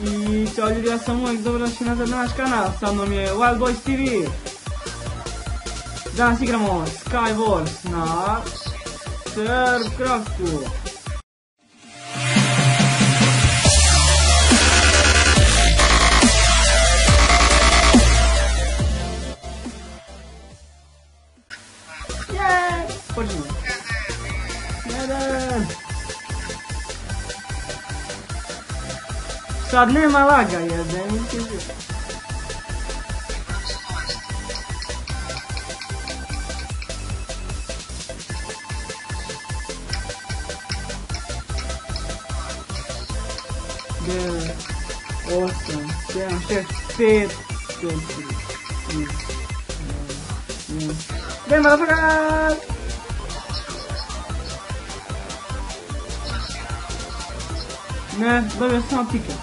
I ćao ljudi, ja sam uvijek, dobrodošli nazad na naš kanal, sa mnom je Wild Boys TV. Danas igramo Skywars na Starcraftu. Počinimo. Jedan. Sad nema laga, jedan. Devet, 8, 7, 6, 5, 4, 3, 2, 1. Motherfucker! Ne, dobio sam tiket.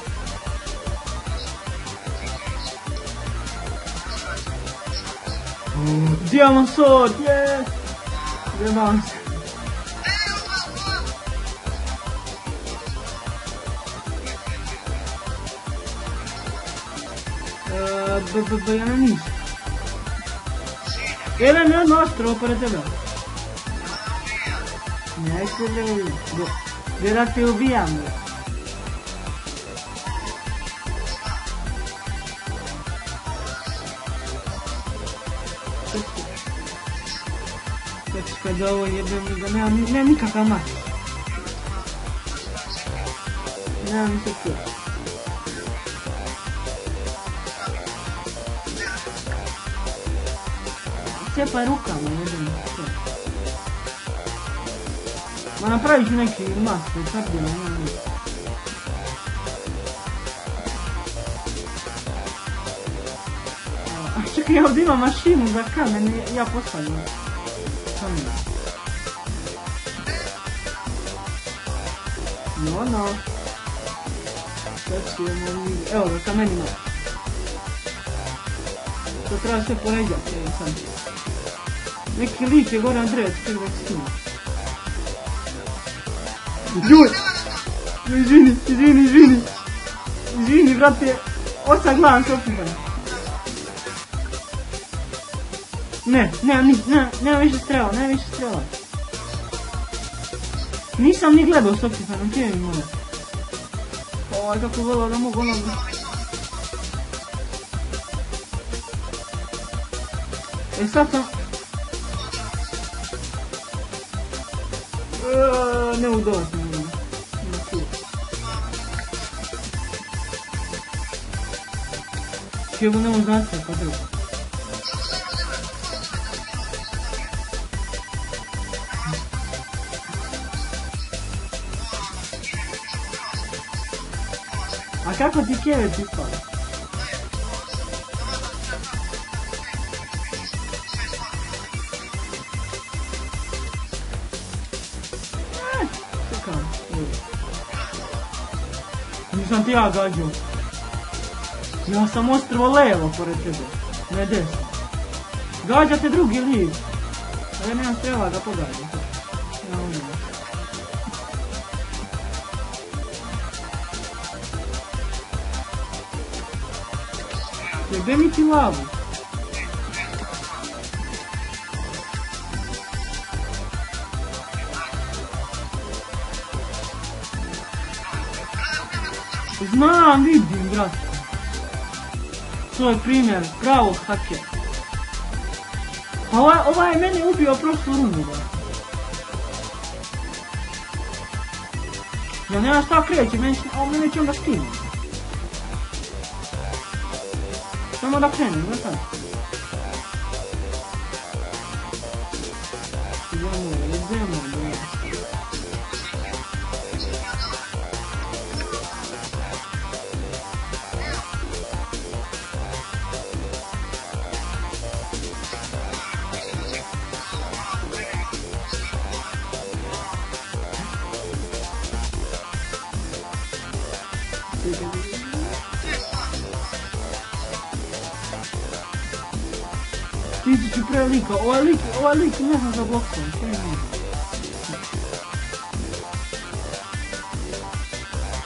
Diamond sword, yes! Diamond sword. Ja ne ništa. Jedan je nostro pored tebe. Neće da ubijam. Gdje da te ubijam? Kad ovo jebem, da nemam nikakav mat. Nemam nikakav. Cepaj rukama, jebem. Ma napravit ću neki mat, tako da nemam nikakav. Čekaj, ja ovdje imam mašinu za kamen, ja postavljam. No. Sad ćemo vidjeti. Evo ga, kamen ima. To treba sve poređati, evo sad. Neki lik je gore na drevetu, tek da će snima. Ljuj! Izvini, brate. Osta glavan se opupan. Nema više strela. Nisam ni gledao s optifanom, kje mi mogu? Oj, kako volio da mogu ono... Sad sam... Ne udao sam. Čevo ne mogu znati pa treba. A kako ti kevet ispala? Čekam. Nisam ti ja gađao. Ja sam ostrvo levo pored tebe. Ne desno. Gađa te drugi lik. A ja nemam strela da pogađam. Ja ovdje. Gdje mi ti lavu? Znam, vidim, brate. To je primjer pravog hakera. Pa ovaj je mene ubio prošlu rundu, brate. Ja nema šta kreće, mene će onda štini. Samo da krenem, da sad. Idemo, da. Stići ću pre lika, ovaj lik ne znam za blokom, kaj ne znam.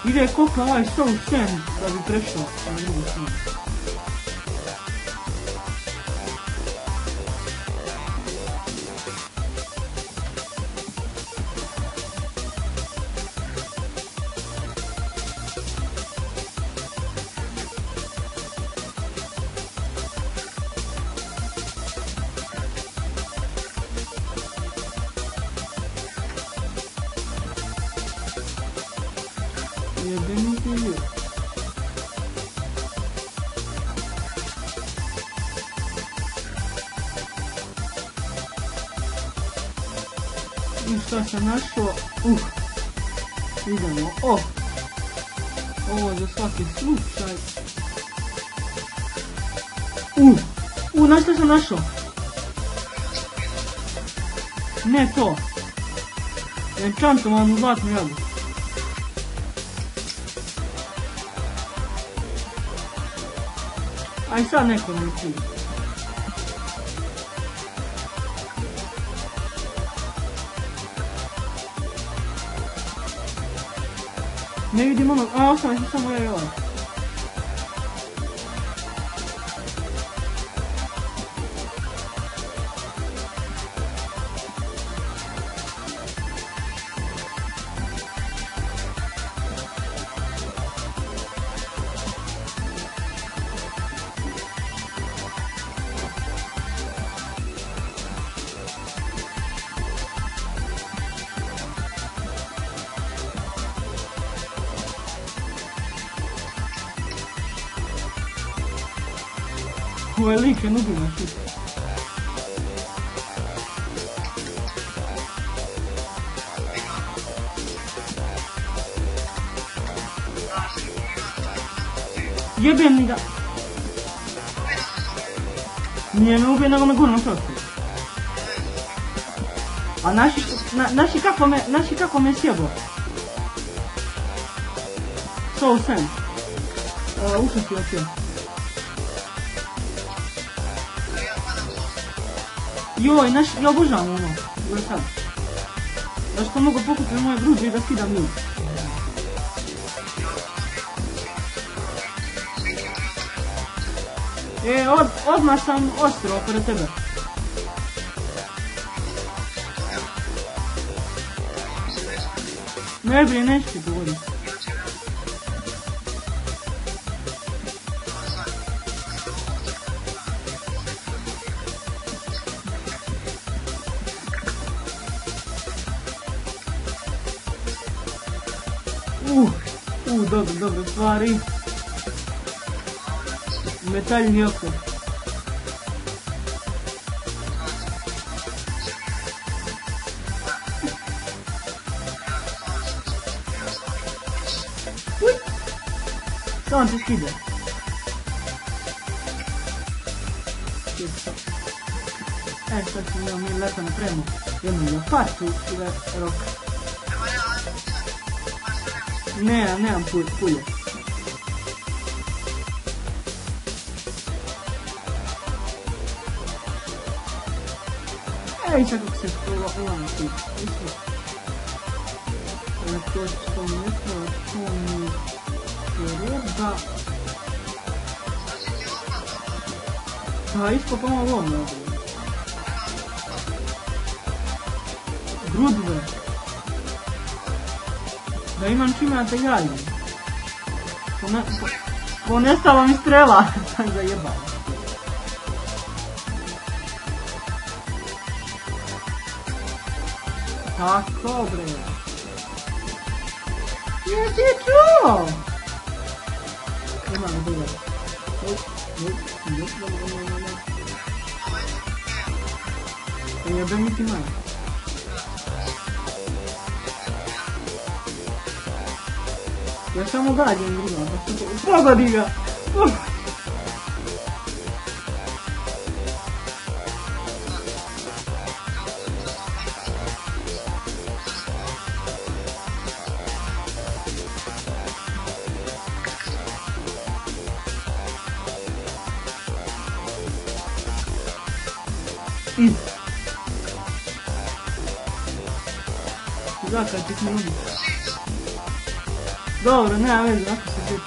Ide kopa ovaj Soul Sand da bi prešao na drugu stranu. Jebeni ti je. I šta sam našao? Idemo. Ovo za svaki slučaj. Znaš šta sam našao? Ne to. Enchantovanu zlatnu jabuku. Aj sad neko ne čuje. Ne vidim ono, ostane se samo ja. Ovaj lik je nubina šut. Jebem ga. Nije me ubije, nego me gurno prosto. A naši kako me sjebo. Soul Sand. Ušao si očeo. Joj, ja obožavam ono, gledaj sad. Zašto mogu pokupiti moje gruđe i da skidam njih? Odmah sam ostro pored tebe. Ne brije, neće ti dogoditi. Dobro stvari. Metaljni okvir. Što on ti skide? Sad ćemo imamo mi lepo napravimo jednu lopatu i rok. Nemam pulje. Ej, sad kako se ovamo ti. To što mi treba. Pa iskopamo ovo ovdje. Grudve. Da imam čime da te gradim. Ponestala mi strela. Sam zajebala. Tako bre. Jesi čuo? Imam dobar. Jebe mi ti maj. Ja samo gađam druga, pogodi ga! Zakaj ti smo ljudi? Dobro, nema veze, ako se sjeća.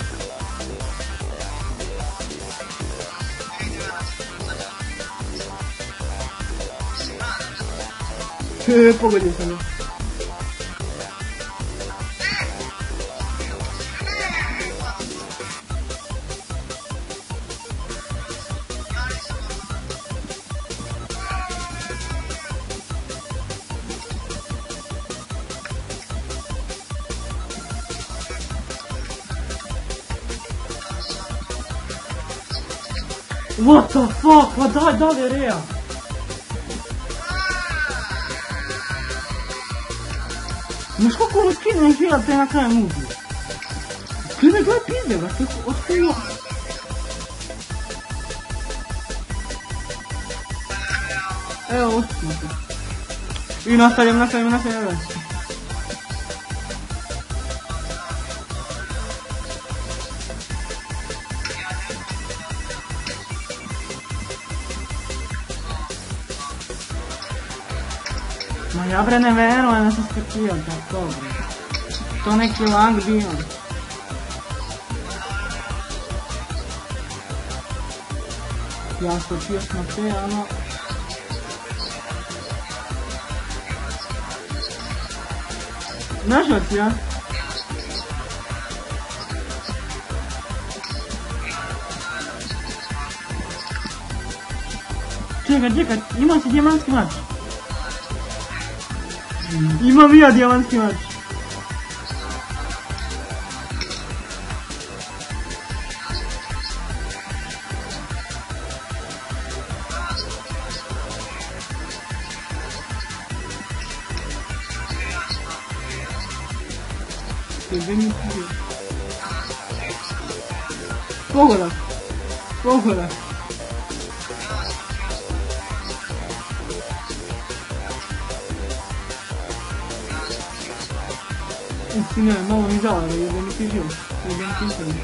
Pogodio sam ga. What the fuck, pa da li je real? Znaš kako ono skine život te na kraju muzi? Gledaj pizde ga, od kuva. Evo, očitno se. I nastavljam. Ma ja bre ne verujem da sam skakio tako bre. To neki lag bio. Ja skočio sam na te, ono... Našao si ja? Čekaj, imao si dijamantski mač. Imam i ja dijamantski mač. Pogodak. Sine, malo mi žao, jebe mi ti život. Jebe mi ti život.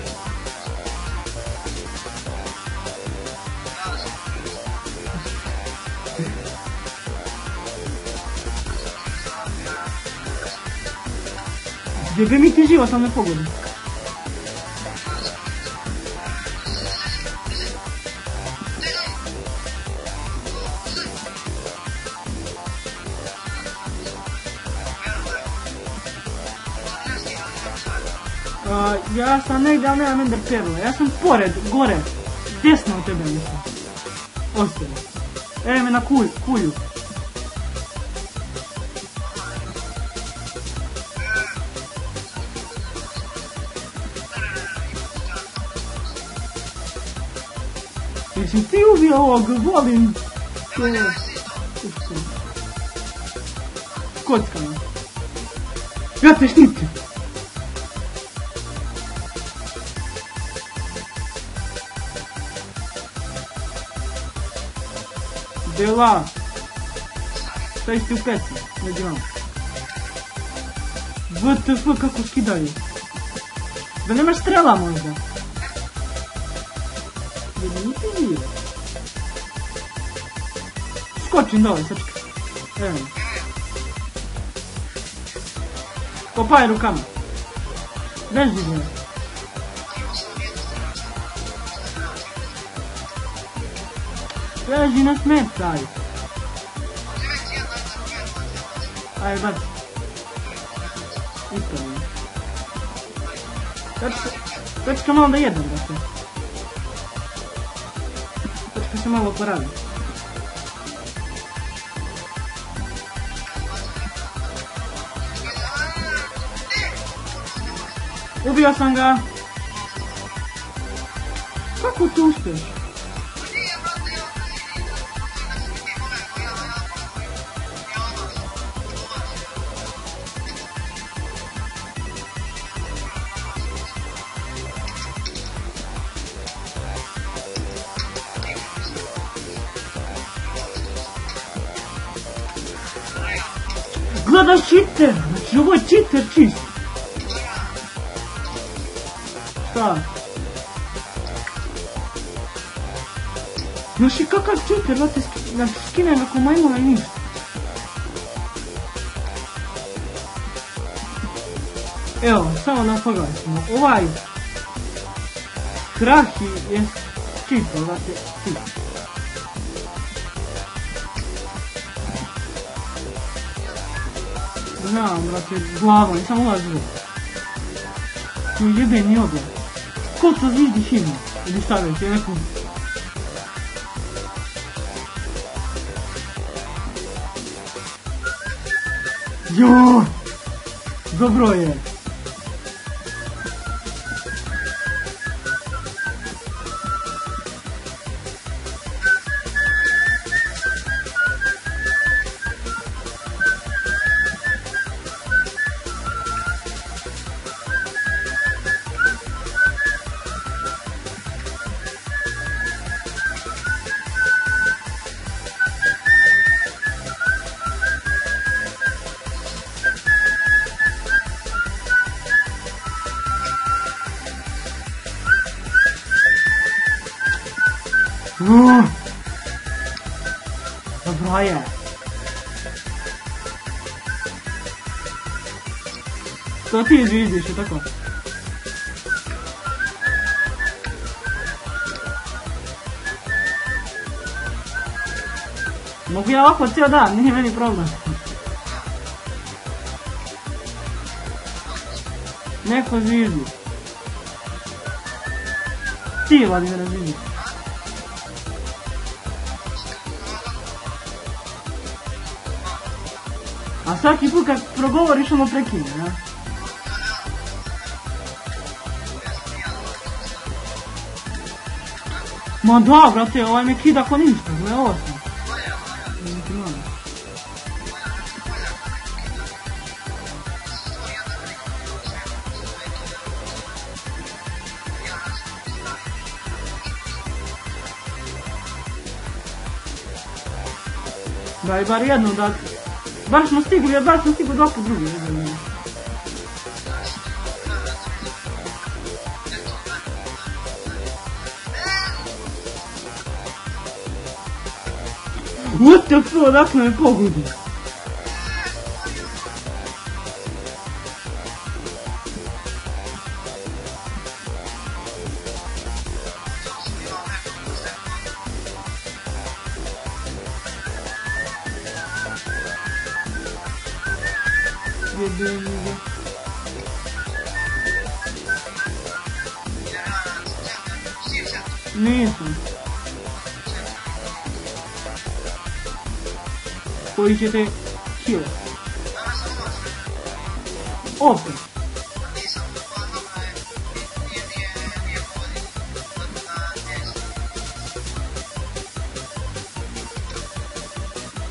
Jebe mi ti život, sam ne pogodim. Ja sam negdje, ali nemam ender perla. Ja sam pored, gore, desno od tebe mislim. Ostaje. Evo me na kulju. Jesi ti ubio ovog, volim. Kockama. Ja te štitim. Dela! Staj si u peci, ne divam. WTF, kako skidaju. Da nemaš strela možda? Jer niti nije. Skočim dole, sačekaj. Evo. Kopaj rukama. Beži dole. Beži na smetaj. Ajde, baci. Ispravno. Sačekaj malo da jedem, brate. Sačekaj se malo oporavim. Ubio sam ga. Kako to uspješ? Gledaš cheater, znači ovo je cheater čist. Šta? Znači kakav cheater, znači skine ako majmuna i ništa. Evo, samo da pogledamo. Ovaj krah je čisto, znači, čisto. Znam, brate, glava, nisam ulazio. Tu jebeni oblak. Ko to zviždiš ima? Ili šta već, je neku... Joooo! Dobro je! Dobro je. To ti izvidiš, je tako? Mogu ja ovako cijel dan, nije meni problem. Neko zviždi. Ti, Vladimir, zviždi. A svaki put kad progovoriš ono prekine, ja? Ma da, brate, ovaj me kida ko ništa, gle ovo sam. Daj bar jedno da... Bar smo stigli 2 po drugi. Ute to, odakle me pogodi. Nisam. Koji ćete heal. Opet.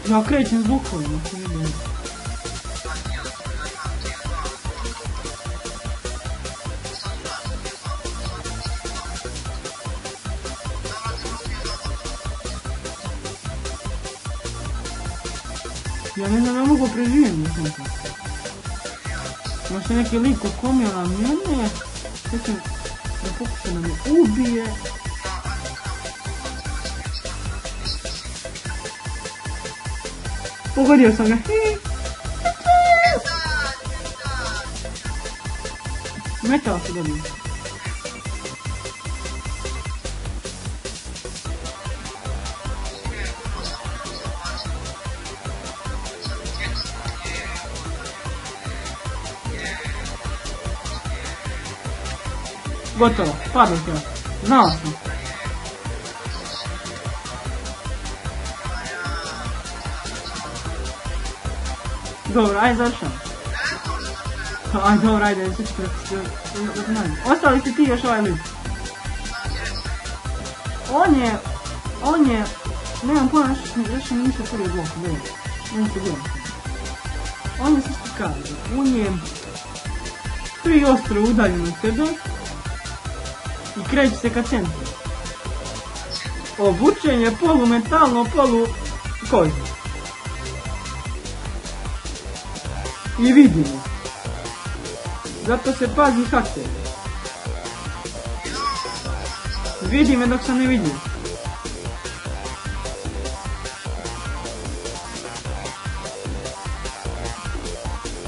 Ja krećem zvukovima. Ja ne znam, ne mogu preživjeti na tom. Možda neki lik ukomio na mene, sad da pokuša da me ubije. Pogodio sam ga. Metao se dobio. Gotovo, padao se. Znao sam. Dobro, ajde završam. Ajde, dobro, ajde, sve ću ostali si ti još ovaj lik. On je, nemam pojma, nešto mi ništa prvi blok, ne, nemam se gledam. On je sve što kaže, on je 3 ostrovo udaljen od sebe i kreće se ka centru. Obučen je polumetalno, polu kožno. I vidimo. Zato se pazi hakter. Vidi me dok sam ne vidio.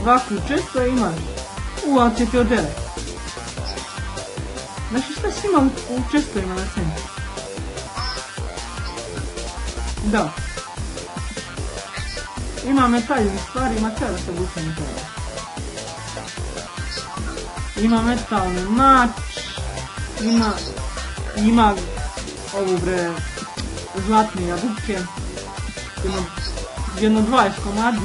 Ovakvu često imaš. Ali će ti odere. Znači šta si ima u čestovima na centru? Da. Ima metaljnih stvari, ima sve da se buče metalje. Ima metalni mač, ima ovu bre zlatne jabuke, jedno 20 komadi.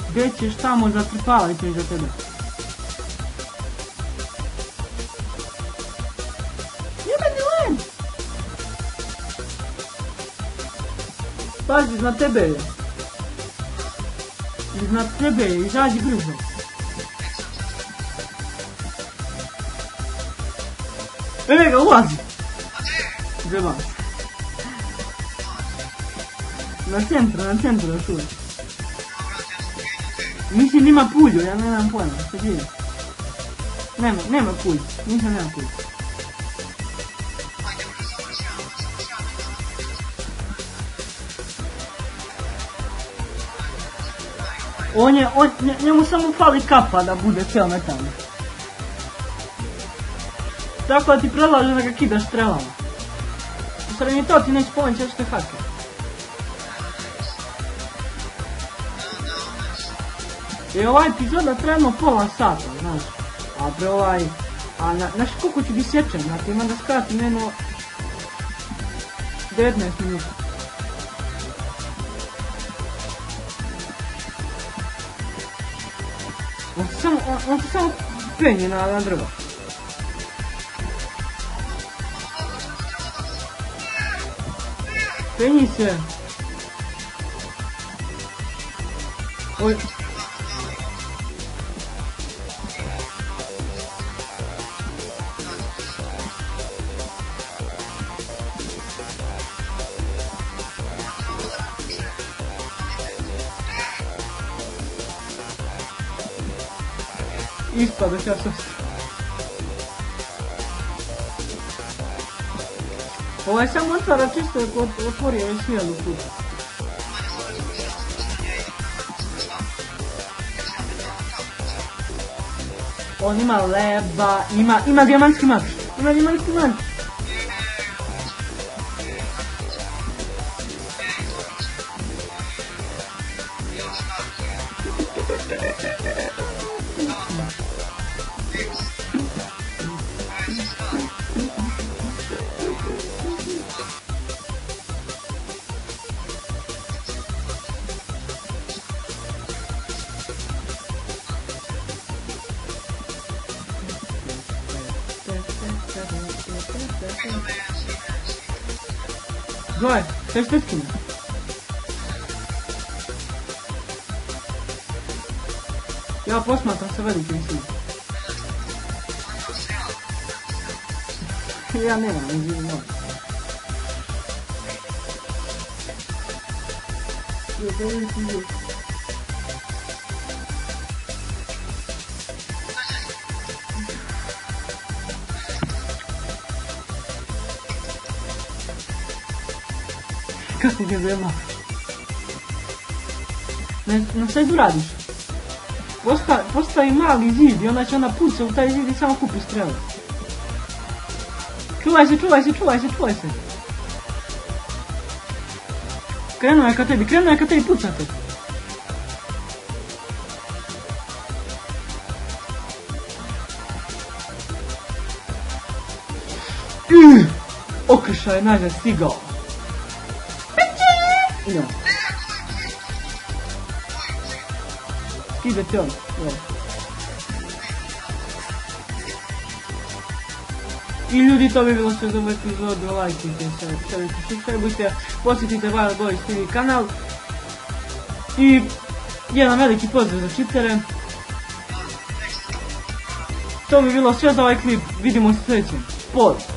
Gdje ćeš tamo zatrpavati iza tebe? Jebeni len! Pazi, iznad tebe je. Iznad tebe je, izađi brzo. Evo ga, ulazi! Zebam. Na centru još uvijek. Mislim ima pulju, ja nemam pojma, što ti je? Nema pulju, nisam nema pulju. Njemu samo fali kapa da bude cijel metalni. Tako da ti predlažem da ga kidaš strelama. U stvari ni to ti neće pomoći, još te hake. I ova epizoda trebamo pola sata, znaš. A pre znaš koliko ću biti sječen, znači imam da skratim jedno 19 minuta. On se samo penje na drva. Penji se. Oj. Ispada će ja sestru. Ovaj sam otvara čisto je otvorio već 1000 puta. On ima leba, ima dijamantski mač. Ima dijamantski mač. Gledaj, sve što skine. Ja posmatram sa velikim silom. Ja nemam, ne živim noć. Kako ga zema? No šta tu radiš? Postavi mali zid i onda će ona puca u taj zid i samo kupi strele. Čuvaj se! Krenuo je ka tebi, pucate! Okršaj je nazad stigao. No. Skidate on. I ljudi, to bi bilo sve za ovu epizodu. Lajkujte se, subscribeujte, posjetite Wild Boys TV kanal. I jedan veliki pozdrav za čitere. To bi bilo sve za ovaj klip. Vidimo se sljedećem. Pozdrav!